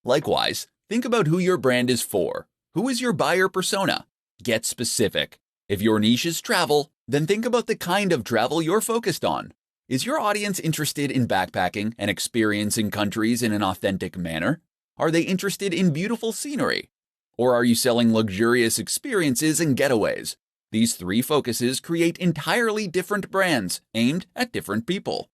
Likewise, think about who your brand is for. Who is your buyer persona? Get specific. If your niche is travel, then think about the kind of travel you're focused on. Is your audience interested in backpacking and experiencing countries in an authentic manner? Are they interested in beautiful scenery? Or are you selling luxurious experiences and getaways? These three focuses create entirely different brands aimed at different people.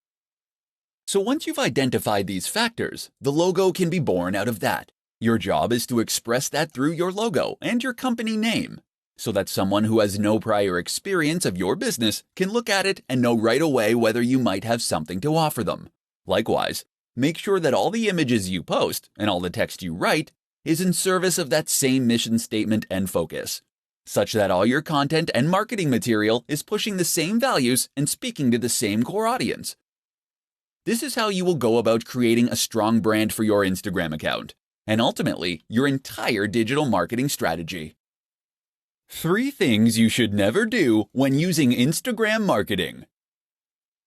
So once you've identified these factors, the logo can be born out of that. Your job is to express that through your logo and your company name, so that someone who has no prior experience of your business can look at it and know right away whether you might have something to offer them. Likewise, make sure that all the images you post and all the text you write is in service of that same mission statement and focus, such that all your content and marketing material is pushing the same values and speaking to the same core audience. This is how you will go about creating a strong brand for your Instagram account, and ultimately, your entire digital marketing strategy. 3 things you should never do when using Instagram marketing.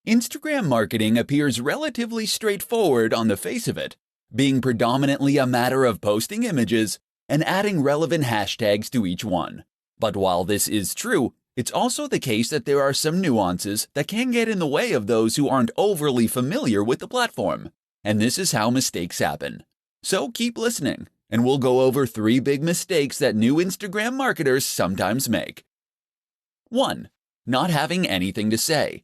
Instagram marketing appears relatively straightforward on the face of it, being predominantly a matter of posting images and adding relevant hashtags to each one. But while this is true, it's also the case that there are some nuances that can get in the way of those who aren't overly familiar with the platform, and this is how mistakes happen. So keep listening, and we'll go over 3 big mistakes that new Instagram marketers sometimes make. 1. Not having anything to say.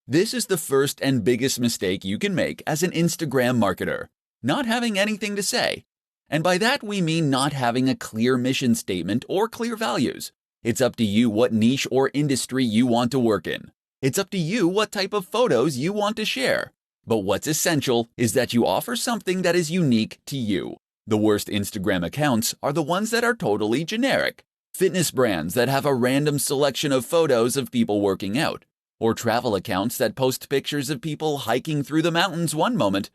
This is the first and biggest mistake you can make as an Instagram marketer, not having anything to say. And by that we mean not having a clear mission statement or clear values. It's up to you what niche or industry you want to work in. It's up to you what type of photos you want to share. But what's essential is that you offer something that is unique to you. The worst Instagram accounts are the ones that are totally generic. Fitness brands that have a random selection of photos of people working out, or travel accounts that post pictures of people hiking through the mountains one moment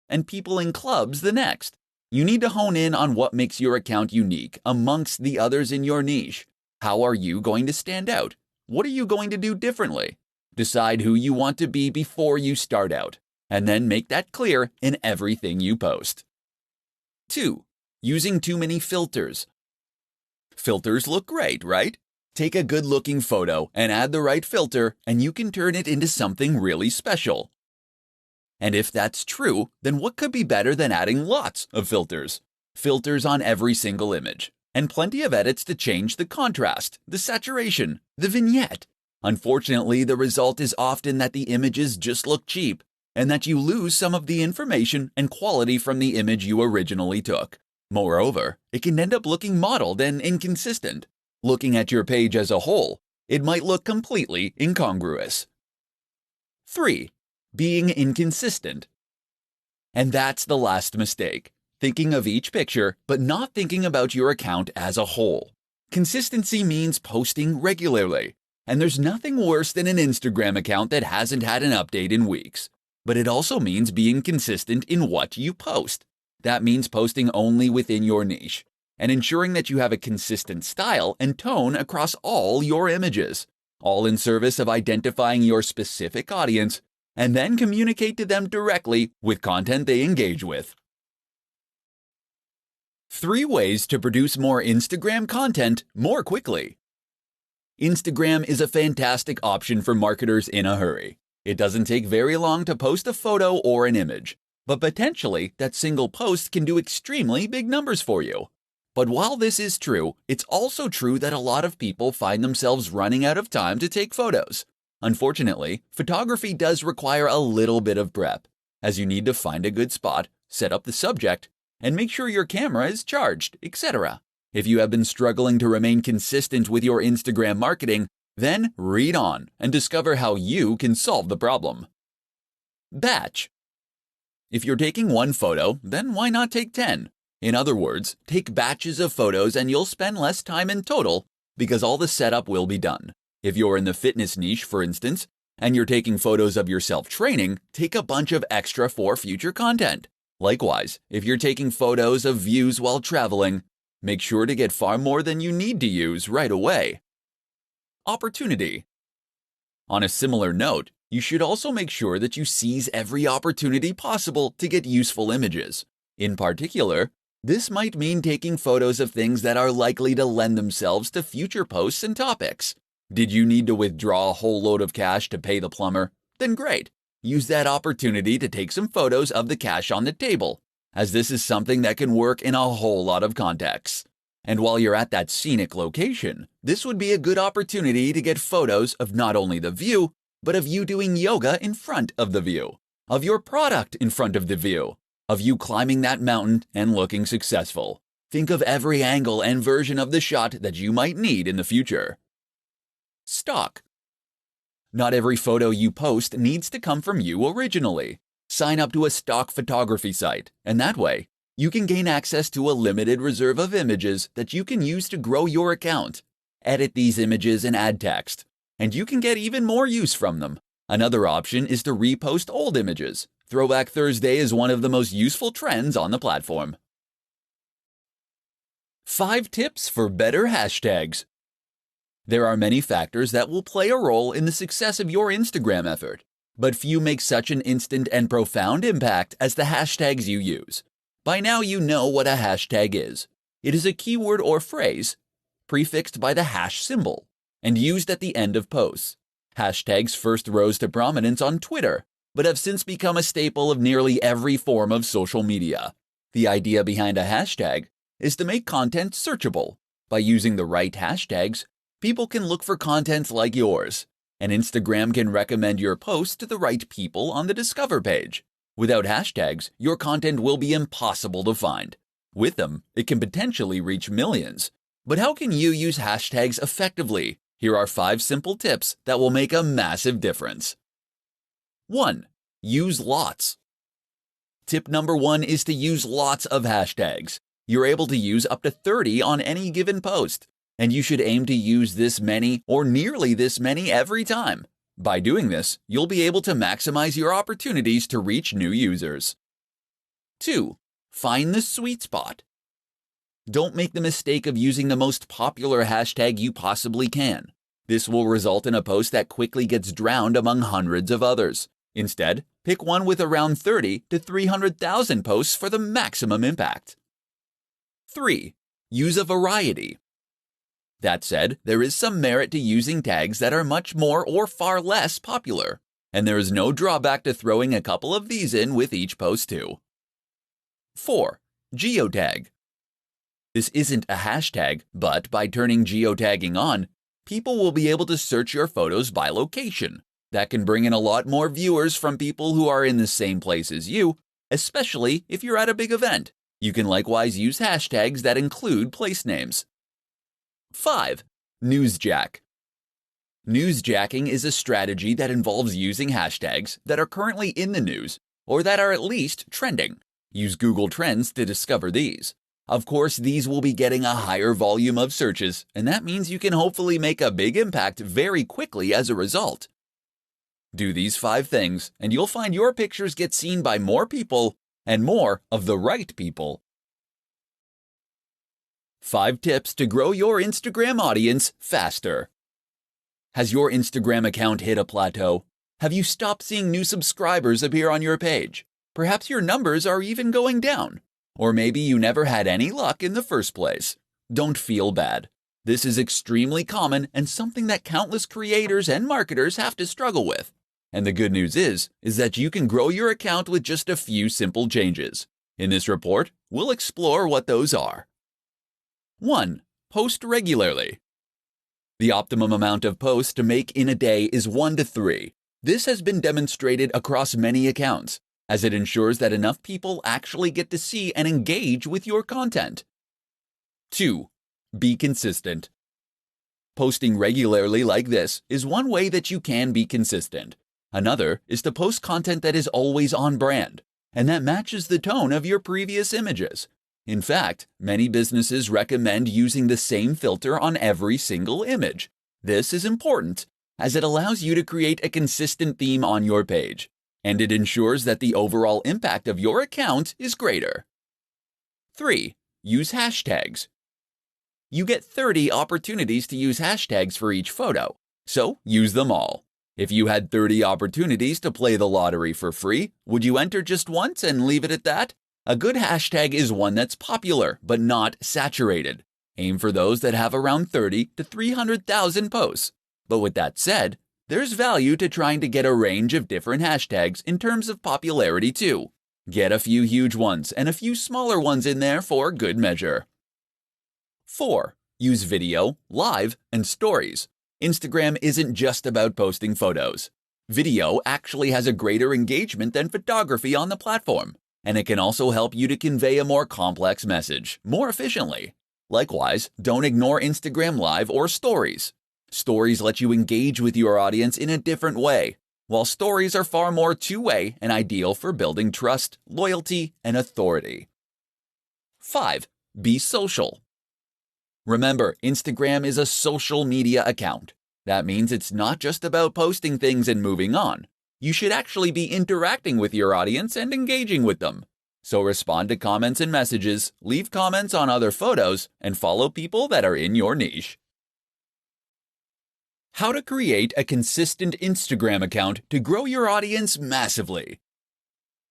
and people in clubs the next. You need to hone in on what makes your account unique amongst the others in your niche. How are you going to stand out? What are you going to do differently? Decide who you want to be before you start out, and then make that clear in everything you post. 2. Using too many filters. Filters look great, right? Take a good-looking photo and add the right filter, and you can turn it into something really special. And if that's true, then what could be better than adding lots of filters? Filters on every single image, and plenty of edits to change the contrast, the saturation, the vignette. Unfortunately, the result is often that the images just look cheap, and that you lose some of the information and quality from the image you originally took. Moreover, it can end up looking modeled and inconsistent. Looking at your page as a whole, it might look completely incongruous. 3. Being inconsistent. And that's the last mistake. Thinking of each picture, but not thinking about your account as a whole. Consistency means posting regularly. And there's nothing worse than an Instagram account that hasn't had an update in weeks. But it also means being consistent in what you post. That means posting only within your niche, and ensuring that you have a consistent style and tone across all your images, all in service of identifying your specific audience, and then communicate to them directly with content they engage with. 3 ways to produce more Instagram content more quickly. Instagram is a fantastic option for marketers in a hurry. It doesn't take very long to post a photo or an image, but potentially that single post can do extremely big numbers for you. But while this is true, it's also true that a lot of people find themselves running out of time to take photos. Unfortunately, photography does require a little bit of prep, as you need to find a good spot, set up the subject, and make sure your camera is charged, etc. If you have been struggling to remain consistent with your Instagram marketing, then read on and discover how you can solve the problem. Batch. If you're taking one photo, then why not take 10? In other words, take batches of photos and you'll spend less time in total because all the setup will be done. If you're in the fitness niche, for instance, and you're taking photos of yourself training, take a bunch of extra for future content. Likewise, if you're taking photos of views while traveling, make sure to get far more than you need to use right away. Opportunity. On a similar note, you should also make sure that you seize every opportunity possible to get useful images. In particular, this might mean taking photos of things that are likely to lend themselves to future posts and topics. Did you need to withdraw a whole load of cash to pay the plumber? Then great. Use that opportunity to take some photos of the cash on the table, as this is something that can work in a whole lot of contexts. And while you're at that scenic location, this would be a good opportunity to get photos of not only the view, but of you doing yoga in front of the view, of your product in front of the view, of you climbing that mountain and looking successful. Think of every angle and version of the shot that you might need in the future. Stock. Not every photo you post needs to come from you originally. Sign up to a stock photography site, and that way, you can gain access to a limited reserve of images that you can use to grow your account. Edit these images and add text, and you can get even more use from them. Another option is to repost old images. Throwback Thursday is one of the most useful trends on the platform. 5 tips for better hashtags. There are many factors that will play a role in the success of your Instagram effort, but few make such an instant and profound impact as the hashtags you use. By now you know what a hashtag is. It is a keyword or phrase prefixed by the hash symbol and used at the end of posts. Hashtags first rose to prominence on Twitter, but have since become a staple of nearly every form of social media. The idea behind a hashtag is to make content searchable. By using the right hashtags, people can look for content like yours, and Instagram can recommend your post to the right people on the Discover page. Without hashtags, your content will be impossible to find. With them, it can potentially reach millions. But how can you use hashtags effectively? Here are 5 simple tips that will make a massive difference. 1. Use lots. Tip number 1 is to use lots of hashtags. You're able to use up to 30 on any given post, and you should aim to use this many or nearly this many every time. By doing this, you'll be able to maximize your opportunities to reach new users. 2. Find the sweet spot. Don't make the mistake of using the most popular hashtag you possibly can. This will result in a post that quickly gets drowned among hundreds of others. Instead, pick one with around 30 to 300,000 posts for the maximum impact. 3. Use a variety. That said, there is some merit to using tags that are much more or far less popular, and there is no drawback to throwing a couple of these in with each post too. 4. Geotag. This isn't a hashtag, but by turning geotagging on, people will be able to search your photos by location. That can bring in a lot more viewers from people who are in the same place as you, especially if you're at a big event. You can likewise use hashtags that include place names. 5. Newsjack. Newsjacking is a strategy that involves using hashtags that are currently in the news or that are at least trending. Use Google Trends to discover these. Of course, these will be getting a higher volume of searches, and that means you can hopefully make a big impact very quickly as a result. Do these 5 things, and you'll find your pictures get seen by more people and more of the right people. 5 tips to grow your Instagram audience faster. Has your Instagram account hit a plateau? Have you stopped seeing new subscribers appear on your page? Perhaps your numbers are even going down. Or maybe you never had any luck in the first place. Don't feel bad. This is extremely common and something that countless creators and marketers have to struggle with. And the good news is that you can grow your account with just a few simple changes. In this report, we'll explore what those are. 1. Post regularly. The optimum amount of posts to make in a day is 1 to 3. This has been demonstrated across many accounts, as it ensures that enough people actually get to see and engage with your content. 2. Be consistent. Posting regularly like this is one way that you can be consistent. Another is to post content that is always on brand, and that matches the tone of your previous images. In fact, many businesses recommend using the same filter on every single image. This is important, as it allows you to create a consistent theme on your page, and it ensures that the overall impact of your account is greater. 3. Use hashtags. You get 30 opportunities to use hashtags for each photo, so use them all. If you had 30 opportunities to play the lottery for free, would you enter just once and leave it at that? A good hashtag is one that's popular but not saturated. Aim for those that have around 30 to 300,000 posts. But with that said, there's value to trying to get a range of different hashtags in terms of popularity too. Get a few huge ones and a few smaller ones in there for good measure. 4. Use video, live, and stories. Instagram isn't just about posting photos. Video actually has a greater engagement than photography on the platform, and it can also help you to convey a more complex message more efficiently. Likewise, don't ignore Instagram Live or Stories. Stories let you engage with your audience in a different way, while stories are far more two-way and ideal for building trust, loyalty, and authority. 5. Be social. Remember, Instagram is a social media account. That means it's not just about posting things and moving on. You should actually be interacting with your audience and engaging with them. So respond to comments and messages, leave comments on other photos, and follow people that are in your niche. How to create a consistent Instagram account to grow your audience massively.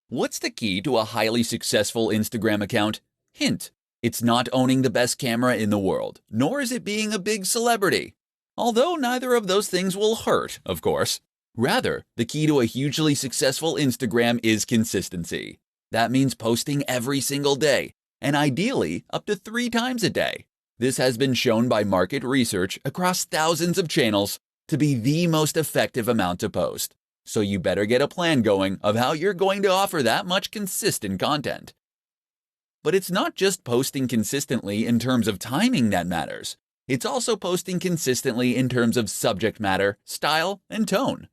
What's the key to a highly successful Instagram account? Hint: it's not owning the best camera in the world, nor is it being a big celebrity. Although neither of those things will hurt, of course. Rather, the key to a hugely successful Instagram is consistency. That means posting every single day, and ideally up to 3 times a day. This has been shown by market research across thousands of channels to be the most effective amount to post. So you better get a plan going of how you're going to offer that much consistent content. But it's not just posting consistently in terms of timing that matters. It's also posting consistently in terms of subject matter, style, and tone.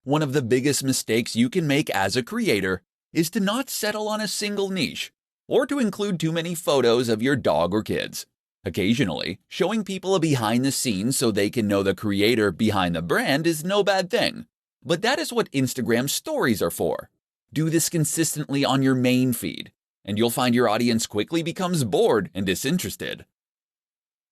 One of the biggest mistakes you can make as a creator is to not settle on a single niche, or to include too many photos of your dog or kids. Occasionally, showing people a behind the scenes so they can know the creator behind the brand is no bad thing. But that is what Instagram stories are for. Do this consistently on your main feed, and you'll find your audience quickly becomes bored and disinterested.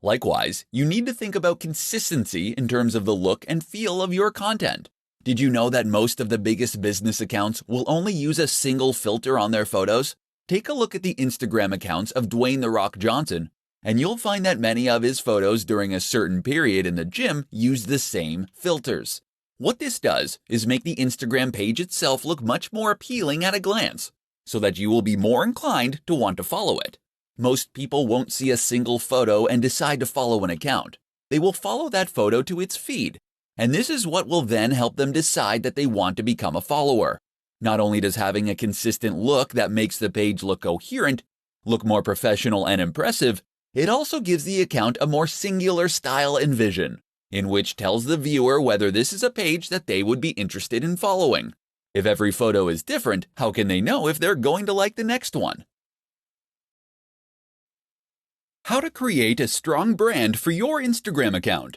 Likewise, you need to think about consistency in terms of the look and feel of your content. Did you know that most of the biggest business accounts will only use a single filter on their photos? Take a look at the Instagram accounts of Dwayne "The Rock" Johnson, and you'll find that many of his photos during a certain period in the gym use the same filters. What this does is make the Instagram page itself look much more appealing at a glance, so that you will be more inclined to want to follow it. Most people won't see a single photo and decide to follow an account. They will follow that photo to its feed, and this is what will then help them decide that they want to become a follower. Not only does having a consistent look that makes the page look coherent, look more professional and impressive, it also gives the account a more singular style and vision, in which tells the viewer whether this is a page that they would be interested in following. If every photo is different, how can they know if they're going to like the next one? How to create a strong brand for your Instagram account.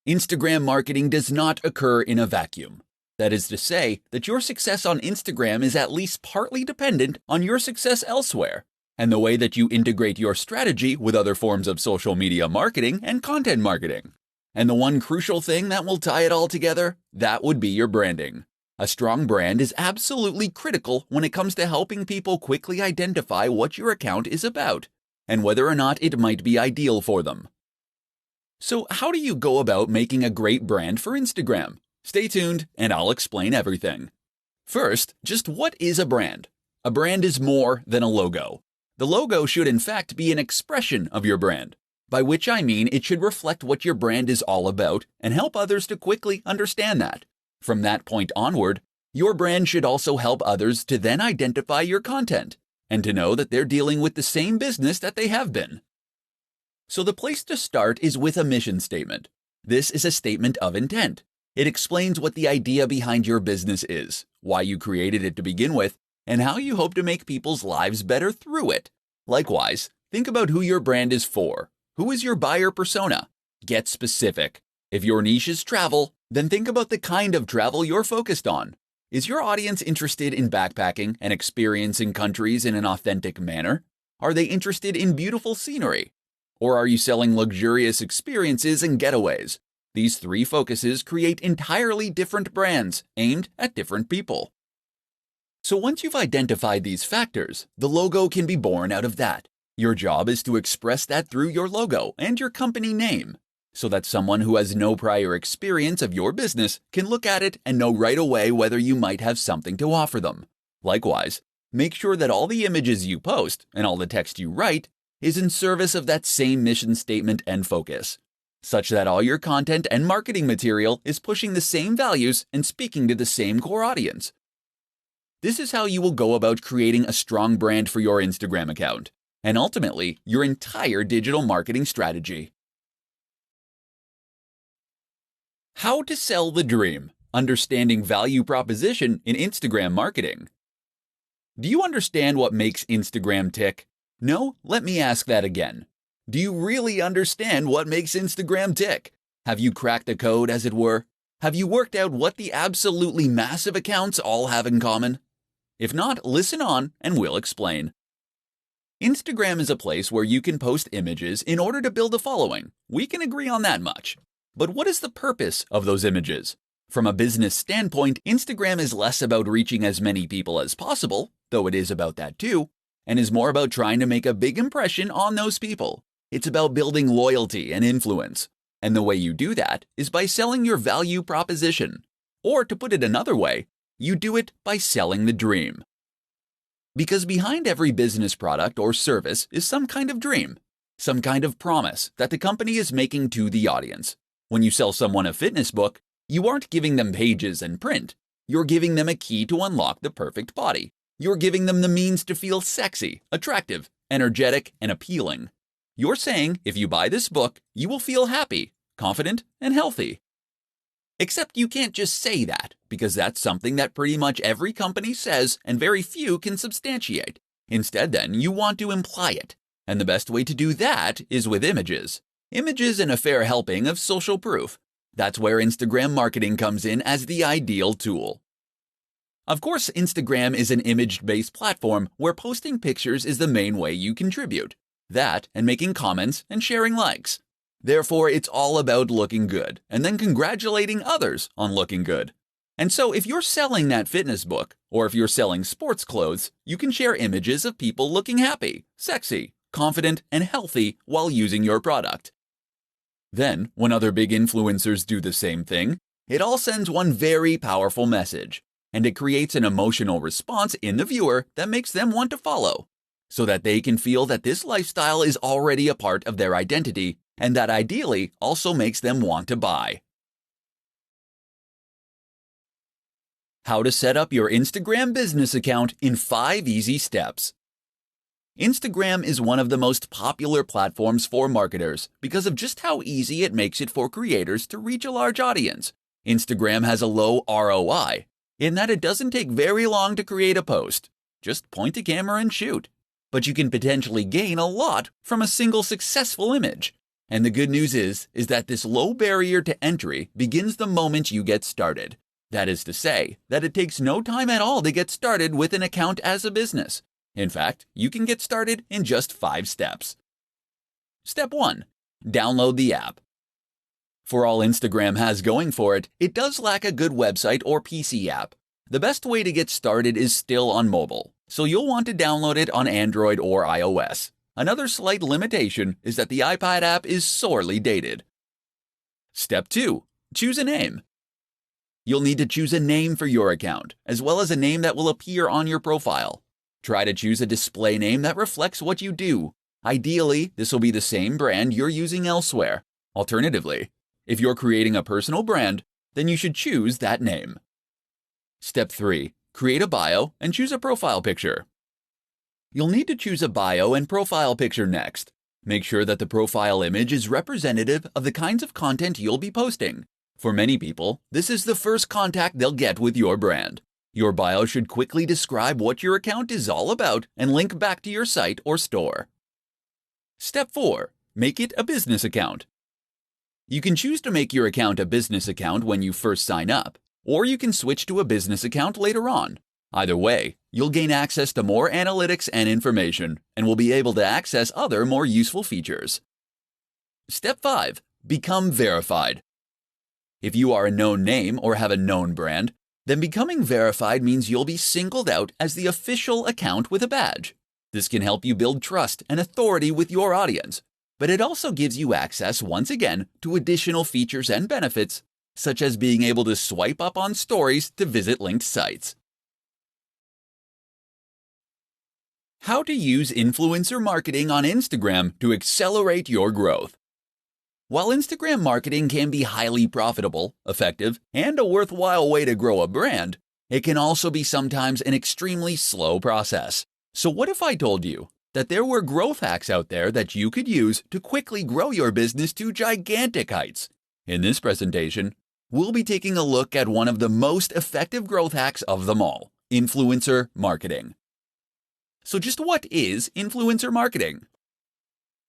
Instagram marketing does not occur in a vacuum. That is to say that your success on Instagram is at least partly dependent on your success elsewhere, and the way that you integrate your strategy with other forms of social media marketing and content marketing. And the one crucial thing that will tie it all together, that would be your branding. A strong brand is absolutely critical when it comes to helping people quickly identify what your account is about, and whether or not it might be ideal for them. So how do you go about making a great brand for Instagram? Stay tuned and I'll explain everything. First, just what is a brand? A brand is more than a logo. The logo should in fact be an expression of your brand, by which I mean it should reflect what your brand is all about and help others to quickly understand that. From that point onward, your brand should also help others to then identify your content and to know that they're dealing with the same business that they have been. So the place to start is with a mission statement. This is a statement of intent. It explains what the idea behind your business is, why you created it to begin with, and how you hope to make people's lives better through it. Likewise, think about who your brand is for. Who is your buyer persona? Get specific. If your niche is travel, then think about the kind of travel you're focused on. Is your audience interested in backpacking and experiencing countries in an authentic manner? Are they interested in beautiful scenery? Or are you selling luxurious experiences and getaways? These 3 focuses create entirely different brands aimed at different people. So once you've identified these factors, the logo can be born out of that. Your job is to express that through your logo and your company name, so that someone who has no prior experience of your business can look at it and know right away whether you might have something to offer them. Likewise, make sure that all the images you post and all the text you write is in service of that same mission statement and focus, such that all your content and marketing material is pushing the same values and speaking to the same core audience. This is how you will go about creating a strong brand for your Instagram account, and ultimately, your entire digital marketing strategy. How to sell the dream. Understanding value proposition in Instagram marketing. Do you understand what makes Instagram tick? No? Let me ask that again. Do you really understand what makes Instagram tick? Have you cracked the code, as it were? Have you worked out what the absolutely massive accounts all have in common? If not, listen on and we'll explain. Instagram is a place where you can post images in order to build a following. We can agree on that much. But what is the purpose of those images? From a business standpoint, Instagram is less about reaching as many people as possible, though it is about that too, and is more about trying to make a big impression on those people. It's about building loyalty and influence. And the way you do that is by selling your value proposition. Or to put it another way, you do it by selling the dream. Because behind every business product or service is some kind of dream, some kind of promise that the company is making to the audience. When you sell someone a fitness book, you aren't giving them pages and print. You're giving them a key to unlock the perfect body. You're giving them the means to feel sexy, attractive, energetic, and appealing. You're saying if you buy this book, you will feel happy, confident, and healthy. Except you can't just say that, because that's something that pretty much every company says and very few can substantiate. Instead, then, you want to imply it. And the best way to do that is with images. Images and a fair helping of social proof. That's where Instagram marketing comes in as the ideal tool. Of course, Instagram is an image-based platform where posting pictures is the main way you contribute. That and making comments and sharing likes. Therefore, it's all about looking good and then congratulating others on looking good. And so if you're selling that fitness book, or if you're selling sports clothes, you can share images of people looking happy, sexy, confident, and healthy while using your product. Then, when other big influencers do the same thing, it all sends one very powerful message, and it creates an emotional response in the viewer that makes them want to follow, so that they can feel that this lifestyle is already a part of their identity, and that ideally also makes them want to buy. How to set up your Instagram business account in 5 easy steps. Instagram is one of the most popular platforms for marketers because of just how easy it makes it for creators to reach a large audience. Instagram has a low ROI, in that it doesn't take very long to create a post. Just point a camera and shoot. But you can potentially gain a lot from a single successful image. And the good news is that this low barrier to entry begins the moment you get started. That is to say, that it takes no time at all to get started with an account as a business. In fact, you can get started in just 5 steps. Step 1. Download the app. For all Instagram has going for it, it does lack a good website or PC app. The best way to get started is still on mobile, so you'll want to download it on Android or iOS. Another slight limitation is that the iPad app is sorely dated. Step 2. Choose a name. You'll need to choose a name for your account, as well as a name that will appear on your profile. Try to choose a display name that reflects what you do. Ideally, this will be the same brand you're using elsewhere. Alternatively, if you're creating a personal brand, then you should choose that name. Step 3. Create a bio and choose a profile picture. You'll need to choose a bio and profile picture next. Make sure that the profile image is representative of the kinds of content you'll be posting. For many people, this is the first contact they'll get with your brand. Your bio should quickly describe what your account is all about and link back to your site or store. Step 4. Make it a business account. You can choose to make your account a business account when you first sign up, or you can switch to a business account later on. Either way, you'll gain access to more analytics and information, and will be able to access other more useful features. Step 5. Become verified. If you are a known name or have a known brand, Then becoming verified means you'll be singled out as the official account with a badge. This can help you build trust and authority with your audience, but it also gives you access, once again, to additional features and benefits, such as being able to swipe up on stories to visit linked sites. How to use influencer marketing on Instagram to accelerate your growth. While Instagram marketing can be highly profitable, effective, and a worthwhile way to grow a brand, it can also be sometimes an extremely slow process. So what if I told you that there were growth hacks out there that you could use to quickly grow your business to gigantic heights? In this presentation, we'll be taking a look at one of the most effective growth hacks of them all, influencer marketing. So just what is influencer marketing?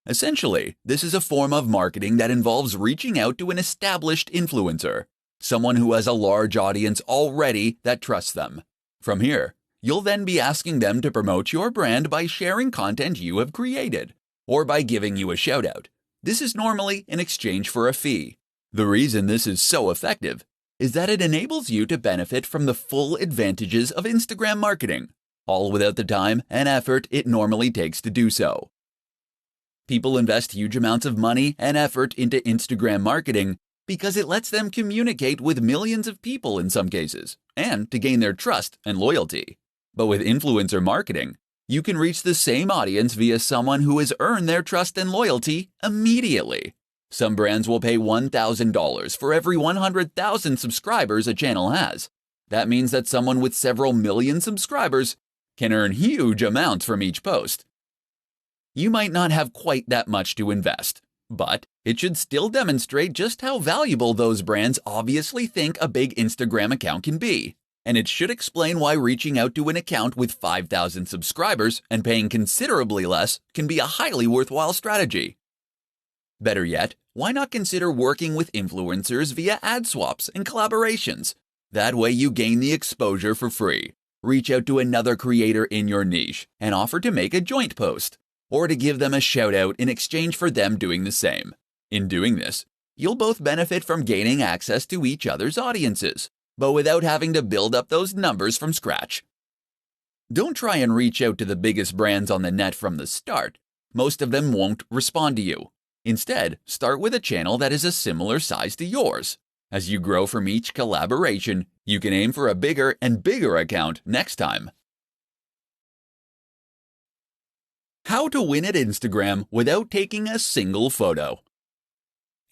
Essentially, this is a form of marketing that involves reaching out to an established influencer, someone who has a large audience already that trusts them. From here, you'll then be asking them to promote your brand by sharing content you have created, or by giving you a shout-out. This is normally in exchange for a fee. The reason this is so effective is that it enables you to benefit from the full advantages of Instagram marketing, all without the time and effort it normally takes to do so. People invest huge amounts of money and effort into Instagram marketing because it lets them communicate with millions of people in some cases, and to gain their trust and loyalty. But with influencer marketing, you can reach the same audience via someone who has earned their trust and loyalty immediately. Some brands will pay $1,000 for every 100,000 subscribers a channel has. That means that someone with several million subscribers can earn huge amounts from each post. You might not have quite that much to invest, but it should still demonstrate just how valuable those brands obviously think a big Instagram account can be. And it should explain why reaching out to an account with 5,000 subscribers and paying considerably less can be a highly worthwhile strategy. Better yet, why not consider working with influencers via ad swaps and collaborations? That way you gain the exposure for free. Reach out to another creator in your niche and offer to make a joint post, or to give them a shout out in exchange for them doing the same. In doing this, you'll both benefit from gaining access to each other's audiences, but without having to build up those numbers from scratch. Don't try and reach out to the biggest brands on the net from the start. Most of them won't respond to you. Instead, start with a channel that is a similar size to yours. As you grow from each collaboration, you can aim for a bigger and bigger account next time. How to win at Instagram without taking a single photo.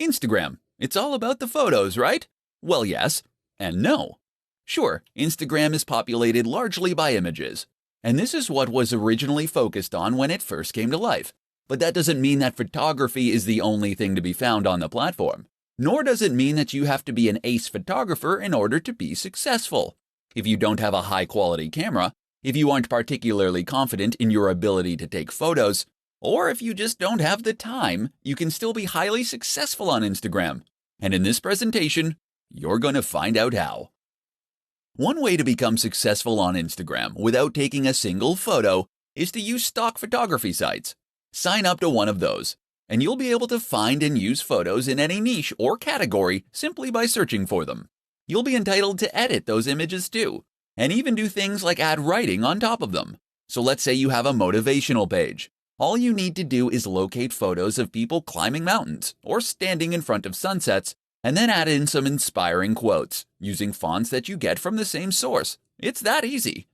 Instagram, it's all about the photos, right? Well, yes and no. Sure, Instagram is populated largely by images, and this is what was originally focused on when it first came to life. But that doesn't mean that photography is the only thing to be found on the platform. Nor does it mean that you have to be an ace photographer in order to be successful. If you don't have a high-quality camera, if you aren't particularly confident in your ability to take photos, or if you just don't have the time, you can still be highly successful on Instagram. And in this presentation, you're going to find out how. One way to become successful on Instagram without taking a single photo is to use stock photography sites. Sign up to one of those, and you'll be able to find and use photos in any niche or category simply by searching for them. You'll be entitled to edit those images too, and even do things like add writing on top of them. So let's say you have a motivational page. All you need to do is locate photos of people climbing mountains or standing in front of sunsets, and then add in some inspiring quotes using fonts that you get from the same source. It's that easy.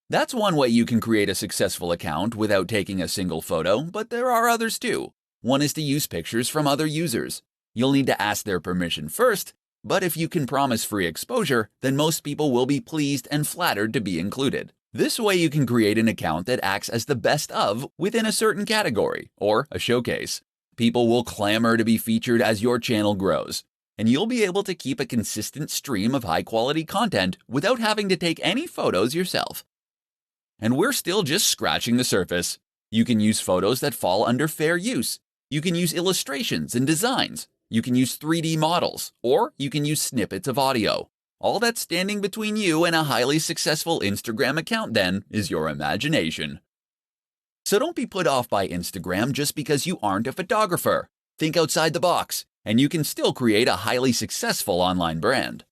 That's one way you can create a successful account without taking a single photo, but there are others too. One is to use pictures from other users. You'll need to ask their permission first, but if you can promise free exposure, then most people will be pleased and flattered to be included. This way you can create an account that acts as the best of within a certain category, or a showcase. People will clamor to be featured as your channel grows, and you'll be able to keep a consistent stream of high-quality content without having to take any photos yourself. And we're still just scratching the surface. You can use photos that fall under fair use. You can use illustrations and designs. You can use 3D models, or you can use snippets of audio. All that's standing between you and a highly successful Instagram account then is your imagination. So don't be put off by Instagram just because you aren't a photographer. Think outside the box, and you can still create a highly successful online brand.